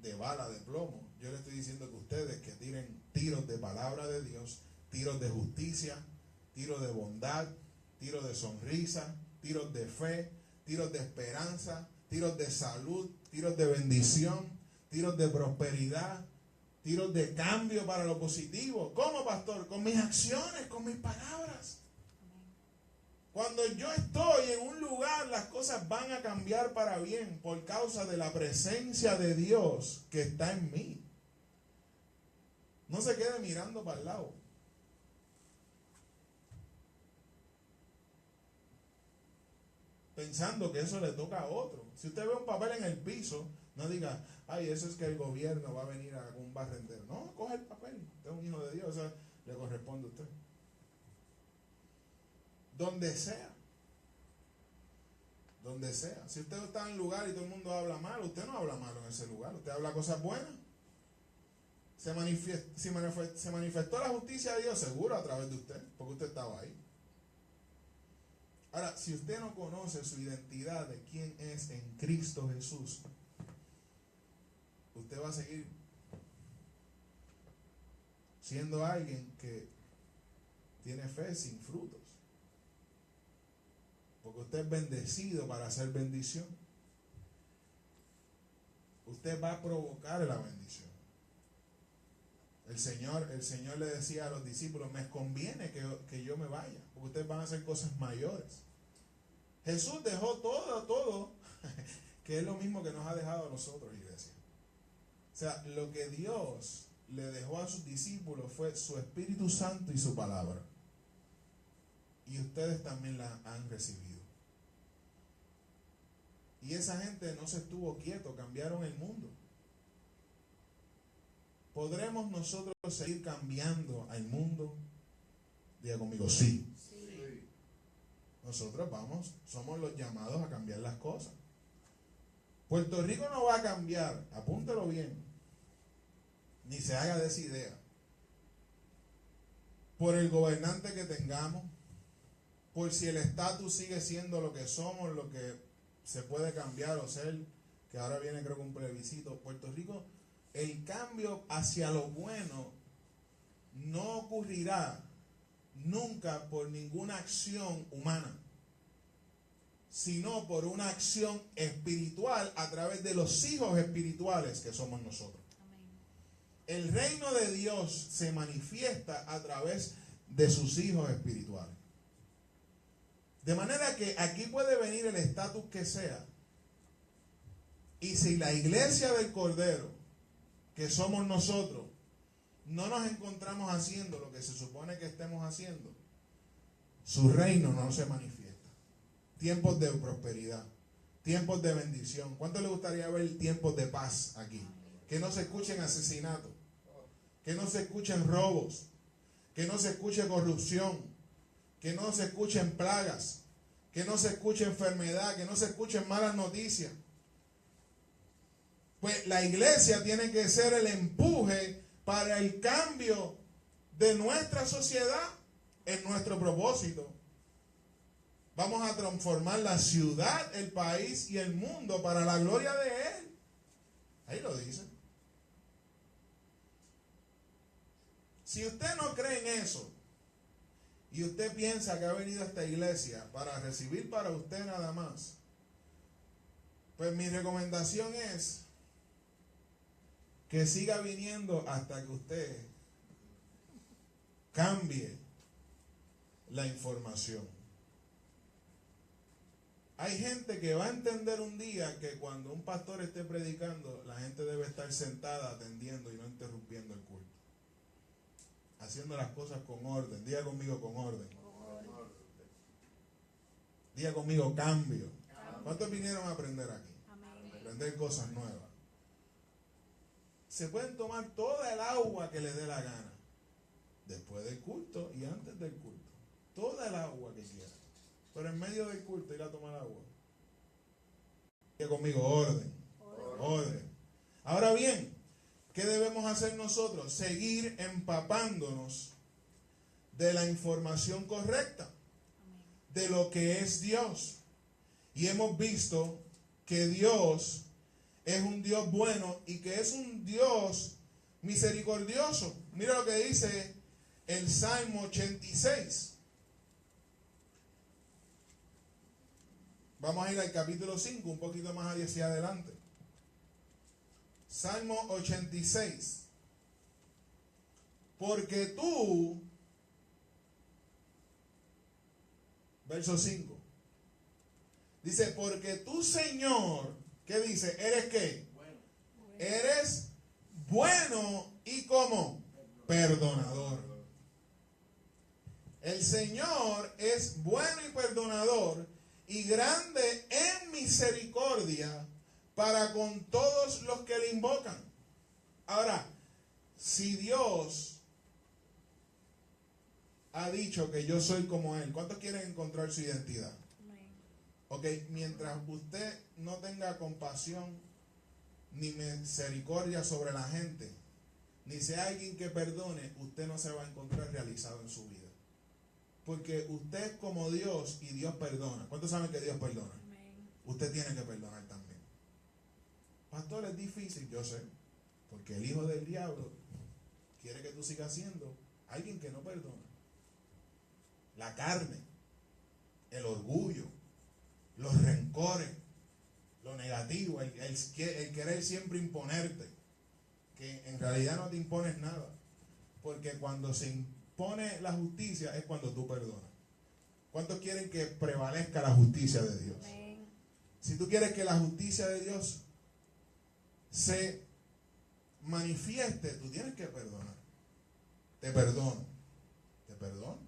de bala, de plomo. Yo le estoy diciendo que ustedes que tiren tiros de palabra de Dios, tiros de justicia, tiros de bondad, tiros de sonrisa, tiros de fe, tiros de esperanza, tiros de salud, tiros de bendición, tiros de prosperidad, tiros de cambio para lo positivo. ¿Cómo, pastor? Con mis acciones, con mis palabras. Cuando yo estoy en un lugar, las cosas van a cambiar para bien por causa de la presencia de Dios que está en mí. No se quede mirando para el lado. Pensando que eso le toca a otro. Si usted ve un papel en el piso, no diga, ay, eso es que el gobierno va a venir a un barrendero. No, coge el papel. Usted es un hijo de Dios, eso le corresponde a usted. Donde sea. Donde sea. Si usted está en un lugar y todo el mundo habla mal, usted no habla mal en ese lugar. Usted habla cosas buenas. Se manifestó la justicia de Dios seguro a través de usted, porque usted estaba ahí. Ahora, si usted no conoce su identidad de quién es en Cristo Jesús, usted va a seguir siendo alguien que tiene fe sin frutos. Porque usted es bendecido para hacer bendición. Usted va a provocar la bendición. El Señor le decía a los discípulos, me conviene que yo me vaya, porque ustedes van a hacer cosas mayores. Jesús dejó todo, que es lo mismo que nos ha dejado a nosotros, iglesia. O sea, lo que Dios le dejó a sus discípulos fue su Espíritu Santo y su palabra. Y ustedes también la han recibido. Y esa gente no se estuvo quieto, cambiaron el mundo. ¿Podremos nosotros seguir cambiando al mundo? Diga conmigo, sí. Sí. Nosotros somos los llamados a cambiar las cosas. Puerto Rico no va a cambiar, apúntelo bien, ni se haga de esa idea, por el gobernante que tengamos, por si el estatus sigue siendo lo que somos, lo que se puede cambiar o ser, que ahora viene creo que un plebiscito. Puerto Rico, el cambio hacia lo bueno no ocurrirá nunca por ninguna acción humana. sino por una acción espiritual a través de los hijos espirituales que somos nosotros. El reino de Dios se manifiesta a través de sus hijos espirituales. De manera que aquí puede venir el estatus que sea. Y si la iglesia del Cordero, que somos nosotros, no nos encontramos haciendo lo que se supone que estemos haciendo, su reino no se manifiesta. Tiempos de prosperidad, tiempos de bendición. ¿Cuánto le gustaría ver tiempos de paz aquí? Que no se escuchen asesinatos, que no se escuchen robos, que no se escuche corrupción, que no se escuchen plagas, que no se escuche enfermedad, que no se escuchen malas noticias. Pues la iglesia tiene que ser el empuje para el cambio de nuestra sociedad en nuestro propósito. Vamos a transformar la ciudad, el país y el mundo para la gloria de Él. Ahí lo dice. Si usted no cree en eso y usted piensa que ha venido a esta iglesia para recibir para usted nada más, pues mi recomendación es que siga viniendo hasta que usted cambie la información. Hay gente que va a entender un día que cuando un pastor esté predicando, la gente debe estar sentada atendiendo y no interrumpiendo el culto. Haciendo las cosas con orden. Diga conmigo con orden. Diga conmigo cambio. ¿Cuántos vinieron a aprender aquí? Aprender cosas nuevas. Se pueden tomar toda el agua que les dé la gana. Después del culto y antes del culto. Toda el agua que quieran. Pero en medio del culto ir a tomar agua. Diga conmigo orden. Orden. Ahora bien, ¿qué debemos hacer nosotros? Seguir empapándonos de la información correcta, de lo que es Dios. Y hemos visto que Dios es un Dios bueno y que es un Dios misericordioso. Mira lo que dice el Salmo 86. Vamos a ir al capítulo 5, un poquito más hacia adelante. Salmo 86. Porque tú, verso 5, dice, porque tú, Señor, ¿qué dice? ¿Eres qué? Bueno. Eres bueno y ¿cómo? Perdonador. El Señor es bueno y perdonador y grande en misericordia para con todos los que le invocan. Ahora, si Dios ha dicho que yo soy como Él, ¿cuántos quieren encontrar su identidad? Ok, mientras usted no tenga compasión ni misericordia sobre la gente, ni sea alguien que perdone, usted no se va a encontrar realizado en su vida. Porque usted es como Dios y Dios perdona. ¿Cuántos saben que Dios perdona? Amén. Usted tiene que perdonar también. Pastor, es difícil, yo sé. Porque el hijo del diablo quiere que tú sigas siendo alguien que no perdona. La carne, el orgullo, los rencores, lo negativo, el querer siempre imponerte. Que en realidad no te impones nada. Porque cuando se impone la justicia es cuando tú perdonas. ¿Cuántos quieren que prevalezca la justicia de Dios? Amén. Si tú quieres que la justicia de Dios se manifieste, tú tienes que perdonar. Te perdono. ¿Te perdono?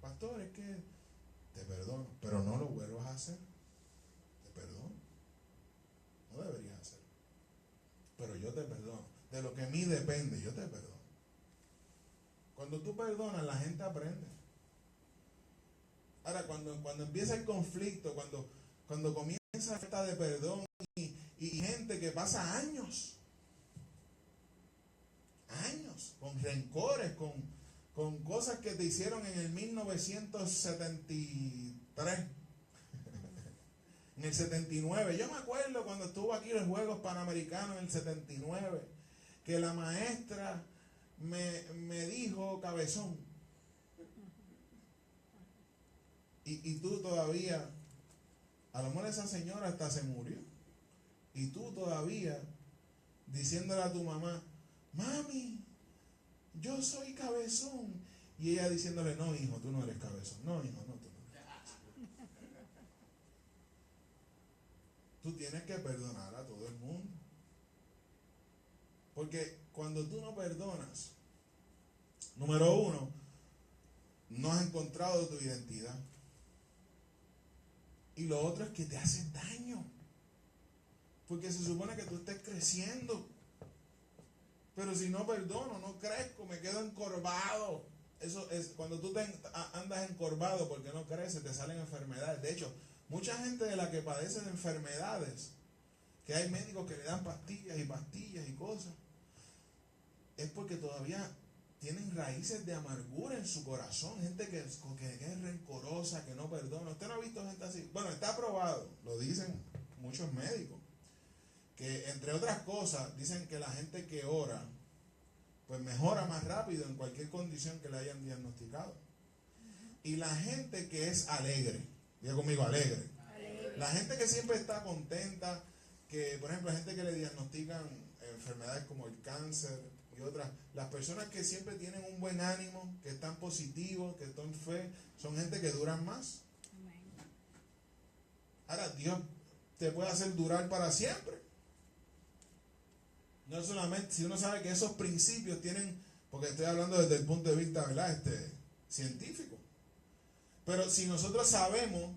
Pastor, es que te perdono, pero no lo vuelvas a hacer. Te perdono. No deberías hacerlo. Pero yo te perdono. De lo que a mí depende, yo te perdono. Cuando tú perdonas, la gente aprende. Ahora, cuando empieza el conflicto, cuando comienza la falta de perdón y gente que pasa años con rencores, con cosas que te hicieron en el 1973, en el 79. Yo me acuerdo cuando estuvo aquí los Juegos Panamericanos en el 79, que la maestra me dijo cabezón. Y tú todavía, a lo mejor esa señora hasta se murió. Y tú todavía diciéndole a tu mamá, mami, yo soy cabezón. Y ella diciéndole, no, hijo, tú no eres cabezón. No, hijo, no, tú no eres cabezón. Tú tienes que perdonar a todo el mundo. Porque cuando tú no perdonas, número uno, no has encontrado tu identidad. Y lo otro es que te haces daño. Porque se supone que tú estés creciendo. Pero si no perdono, no crezco, me quedo encorvado. Eso es cuando tú andas encorvado porque no creces, te salen enfermedades. De hecho, mucha gente de la que padece de enfermedades, que hay médicos que le dan pastillas y cosas, es porque todavía tienen raíces de amargura en su corazón. Gente que es rencorosa, que no perdona. Usted no ha visto gente así. Bueno, está probado, lo dicen muchos médicos, que entre otras cosas dicen que la gente que ora pues mejora más rápido en cualquier condición que le hayan diagnosticado. Y la gente que es alegre, diga conmigo, alegre. La gente que siempre está contenta, que por ejemplo gente que le diagnostican enfermedades como el cáncer y otras, las personas que siempre tienen un buen ánimo, que están positivos, que están en fe, son gente que duran más. Ahora Dios te puede hacer durar para siempre. No solamente, si uno sabe que esos principios tienen, porque estoy hablando desde el punto de vista, ¿verdad? Científico. Pero si nosotros sabemos,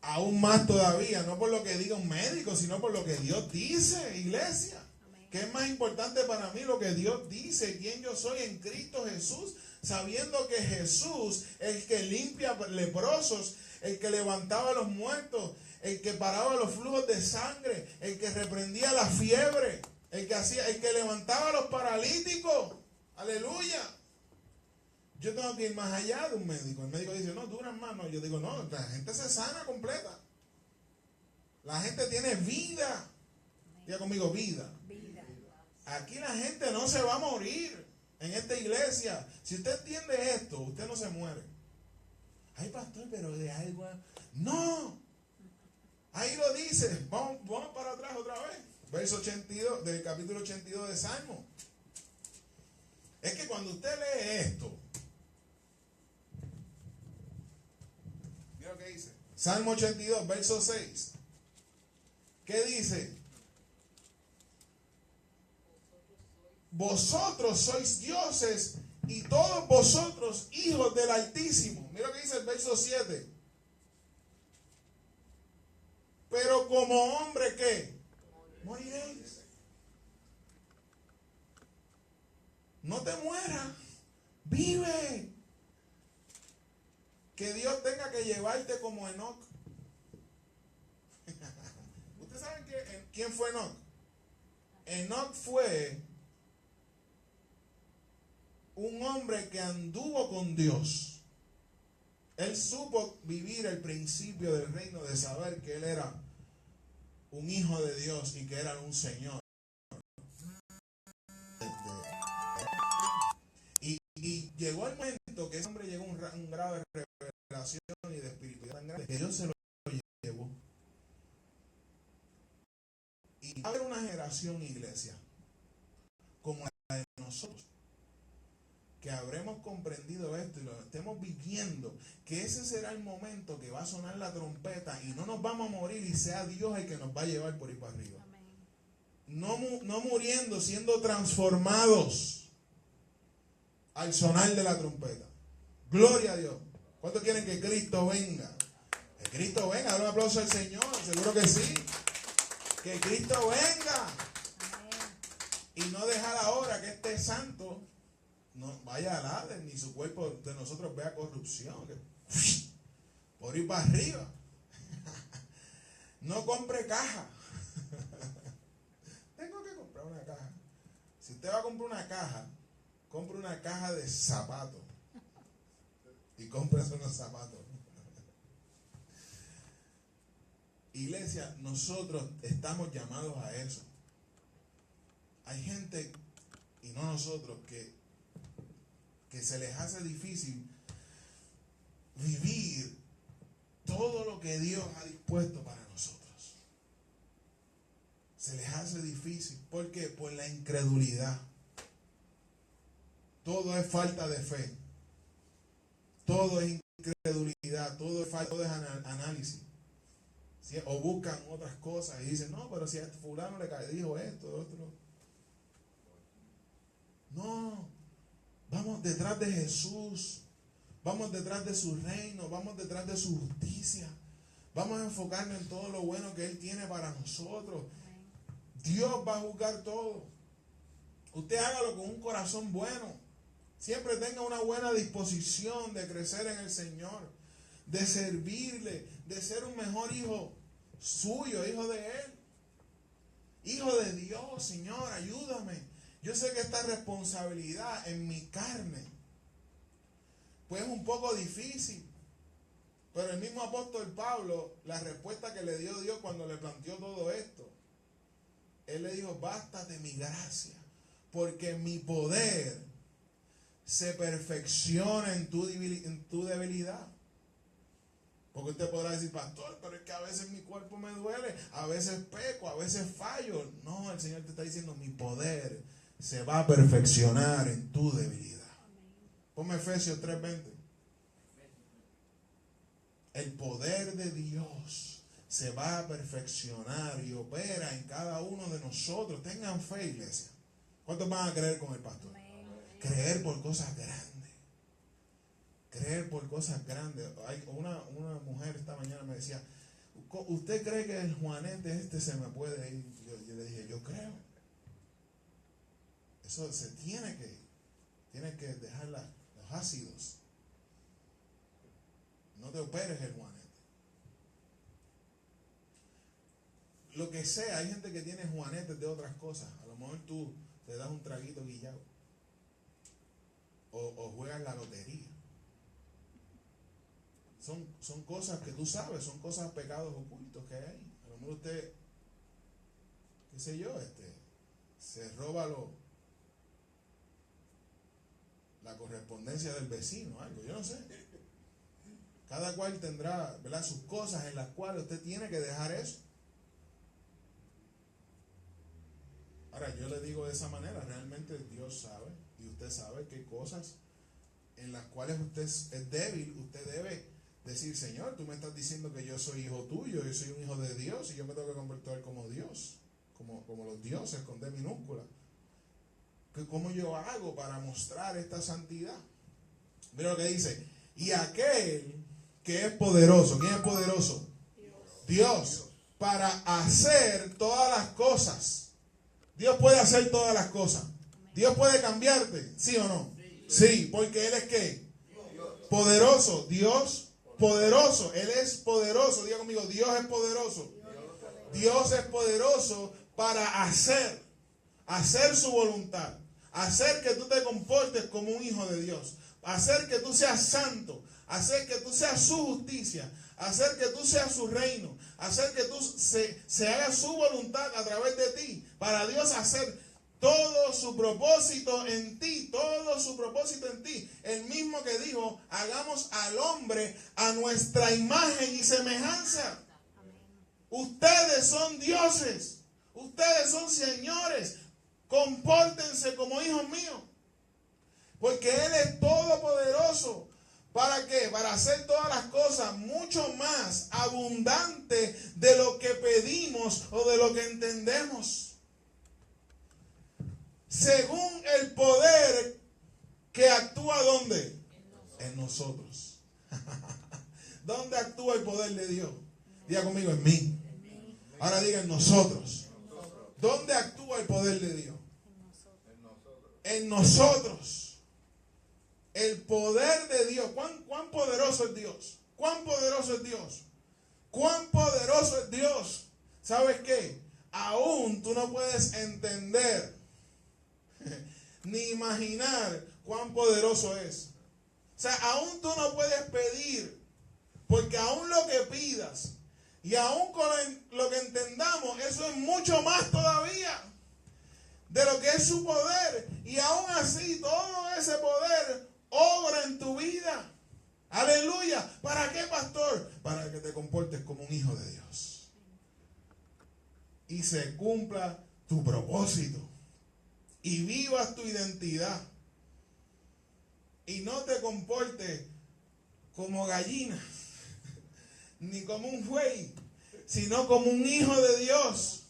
aún más todavía, no por lo que diga un médico, sino por lo que Dios dice, iglesia. Amén. Que es más importante para mí lo que Dios dice, quién yo soy en Cristo Jesús, sabiendo que Jesús, el que limpia leprosos, el que levantaba a los muertos, el que paraba los flujos de sangre, el que reprendía la fiebre, el que levantaba a los paralíticos. Aleluya. Yo tengo que ir más allá de un médico. El médico dice, no, duran más. No, yo digo, no, la gente se sana completa. La gente tiene vida. Diga conmigo, vida. Aquí la gente no se va a morir en esta iglesia. Si usted entiende esto, usted no se muere. Ay, pastor, pero de algo. No. Ahí lo dice. Vamos para atrás otra vez. Verso 82, del capítulo 82 de Salmo. Es que cuando usted lee esto, mira lo que dice. Salmo 82, verso 6. ¿Qué dice? Vosotros sois dioses y todos vosotros hijos del Altísimo. Mira lo que dice el verso 7. Pero como hombre, ¿qué? Moriréis. No te mueras. Vive. Que Dios tenga que llevarte como Enoc. ¿Ustedes saben quién fue Enoc? Enoc fue un hombre que anduvo con Dios. Él supo vivir el principio del reino, de saber que él era un hijo de Dios y que era un Señor. Y llegó el momento que ese hombre llegó a un grado de revelación y de espiritualidad tan grande que Dios se lo llevó. Y va a haber una generación, iglesia, como la de nosotros, que habremos comprendido esto y lo estemos viviendo, que ese será el momento que va a sonar la trompeta y no nos vamos a morir y sea Dios el que nos va a llevar por ahí para arriba. No muriendo, siendo transformados al sonar de la trompeta. Gloria a Dios. ¿Cuántos quieren que Cristo venga? Que Cristo venga. Dale un aplauso al Señor. Seguro que sí. Que Cristo venga. Y no dejar ahora que este santo no vaya al Hades, ni su cuerpo de nosotros vea corrupción. Por ir para arriba. No compre caja. Tengo que comprar una caja. Si usted va a comprar una caja, compre una caja de zapatos. Y cómprese unos zapatos. Iglesia, nosotros estamos llamados a eso. Hay gente, y no nosotros, que se les hace difícil vivir todo lo que Dios ha dispuesto para nosotros. Se les hace difícil. ¿Por qué? Por la incredulidad. Todo es falta de fe. Todo es incredulidad. Todo es falta de análisis. ¿Sí? O buscan otras cosas y dicen, no, pero si a fulano le dijo esto, otro. No. Vamos detrás de Jesús. Vamos detrás de su reino. Vamos detrás de su justicia. Vamos a enfocarnos en todo lo bueno que Él tiene para nosotros. Dios va a juzgar todo. Usted hágalo con un corazón bueno. Siempre tenga una buena disposición de crecer en el Señor, de servirle, de ser un mejor hijo suyo, hijo de Él. Hijo de Dios, Señor, ayúdame. Yo sé que esta responsabilidad en mi carne, pues es un poco difícil. Pero el mismo apóstol Pablo, la respuesta que le dio Dios cuando le planteó todo esto, Él le dijo, bástate mi gracia, porque mi poder se perfecciona en tu debilidad. Porque usted podrá decir, pastor, pero es que a veces mi cuerpo me duele, a veces peco, a veces fallo. No, el Señor te está diciendo, mi poder se va a perfeccionar en tu debilidad. Ponme Efesios 3:20. El poder de Dios se va a perfeccionar y opera en cada uno de nosotros. Tengan fe, iglesia. ¿Cuántos van a creer con el pastor? Creer por cosas grandes. Creer por cosas grandes. Hay una mujer esta mañana me decía, ¿usted cree que el Juanete se me puede ir? Yo le dije, yo creo. Eso se tiene que dejar los ácidos. No te operes el Juanete. Lo que sea, hay gente que tiene juanetes de otras cosas. A lo mejor tú te das un traguito guillado. O juegas la lotería. Son cosas que tú sabes, son cosas, pecados ocultos que hay. A lo mejor usted, qué sé yo, se roba la correspondencia del vecino, algo, yo no sé. Cada cual tendrá, ¿verdad?, sus cosas en las cuales usted tiene que dejar eso. Ahora, yo le digo de esa manera, realmente Dios sabe, y usted sabe que cosas en las cuales usted es débil, usted debe decir, Señor, tú me estás diciendo que yo soy hijo tuyo, yo soy un hijo de Dios, y yo me tengo que convertir como Dios, como los dioses con D minúscula. ¿Cómo yo hago para mostrar esta santidad? Mira lo que dice, y aquel que es poderoso, ¿quién es poderoso? Dios, para hacer todas las cosas. Dios puede hacer todas las cosas. Dios puede cambiarte, ¿sí o no? Sí, porque Él es ¿qué? Poderoso. Dios poderoso. Él es poderoso. Diga conmigo, Dios es poderoso. Dios es poderoso para hacer su voluntad. Hacer que tú te comportes como un hijo de Dios. Hacer que tú seas santo. Hacer que tú seas su justicia. Hacer que tú seas su reino. Hacer que tú se haga su voluntad a través de ti. Para Dios hacer todo su propósito en ti. Todo su propósito en ti. El mismo que dijo, hagamos al hombre a nuestra imagen y semejanza. Ustedes son dioses. Ustedes son señores. Compórtense como hijos míos. Porque Él es todopoderoso. ¿Para qué? Para hacer todas las cosas mucho más abundante de lo que pedimos o de lo que entendemos. Según el poder que actúa ¿dónde? En nosotros. ¿Dónde actúa el poder de Dios? Diga conmigo, en mí. Ahora diga en nosotros. ¿Dónde actúa el poder de Dios? En nosotros. El poder de Dios. ¿Cuán poderoso es Dios? ¿Cuán poderoso es Dios? ¿Cuán poderoso es Dios? ¿Sabes qué? Aún tú no puedes entender ni imaginar cuán poderoso es. O sea, aún tú no puedes pedir, porque aún lo que pidas y aún con lo que entendamos, eso es mucho más todavía de lo que es su poder. Y aún así, todo ese poder obra en tu vida. Aleluya. ¿Para qué, pastor? Para que te comportes como un hijo de Dios. Y se cumpla tu propósito. Y vivas tu identidad. Y no te comportes como gallina, ni como un buey, sino como un hijo de Dios.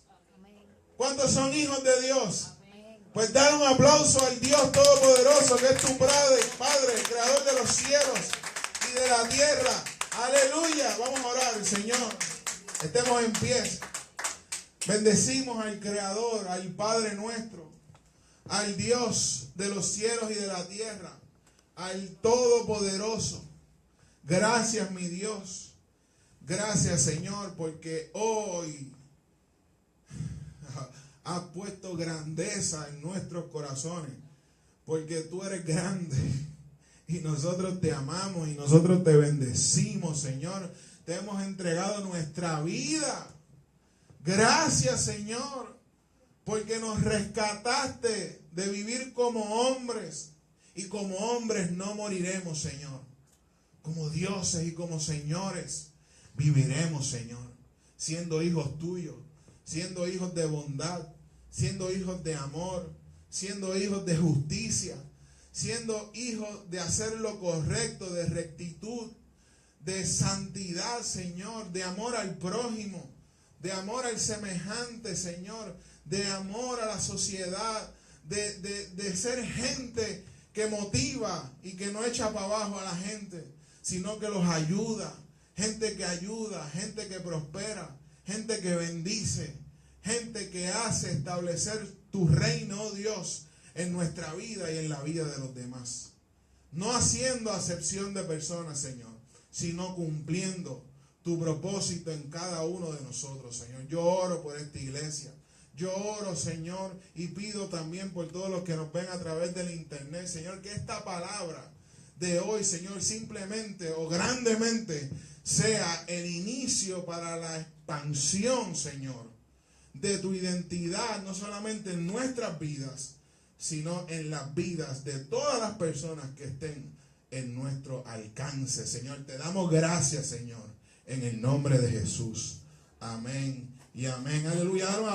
¿Cuántos son hijos de Dios? Pues dar un aplauso al Dios Todopoderoso, que es tu Padre, Creador de los cielos y de la tierra. Aleluya. Vamos a orar, Señor. Estemos en pie. Bendecimos al Creador, al Padre nuestro, al Dios de los cielos y de la tierra, al Todopoderoso. Gracias, mi Dios. Gracias, Señor, porque hoy has puesto grandeza en nuestros corazones, porque tú eres grande y nosotros te amamos y nosotros te bendecimos, Señor. Te hemos entregado nuestra vida. Gracias, Señor, porque nos rescataste de vivir como hombres, y como hombres no moriremos, Señor. Como dioses y como señores viviremos, Señor, siendo hijos tuyos, siendo hijos de bondad, siendo hijos de amor, siendo hijos de justicia, siendo hijos de hacer lo correcto, de rectitud, de santidad, Señor, de amor al prójimo, de amor al semejante, Señor, de amor a la sociedad, de ser gente que motiva y que no echa para abajo a la gente, sino que los ayuda, gente que prospera, gente que bendice, gente que hace establecer tu reino, oh Dios, en nuestra vida y en la vida de los demás. No haciendo acepción de personas, Señor, sino cumpliendo tu propósito en cada uno de nosotros, Señor. Yo oro por esta iglesia. Yo oro, Señor, y pido también por todos los que nos ven a través del internet, Señor, que esta palabra de hoy, Señor, simplemente o grandemente sea el inicio para la expansión, Señor, de tu identidad, no solamente en nuestras vidas, sino en las vidas de todas las personas que estén en nuestro alcance, Señor. Te damos gracias, Señor, en el nombre de Jesús. Amén y amén. Aleluya.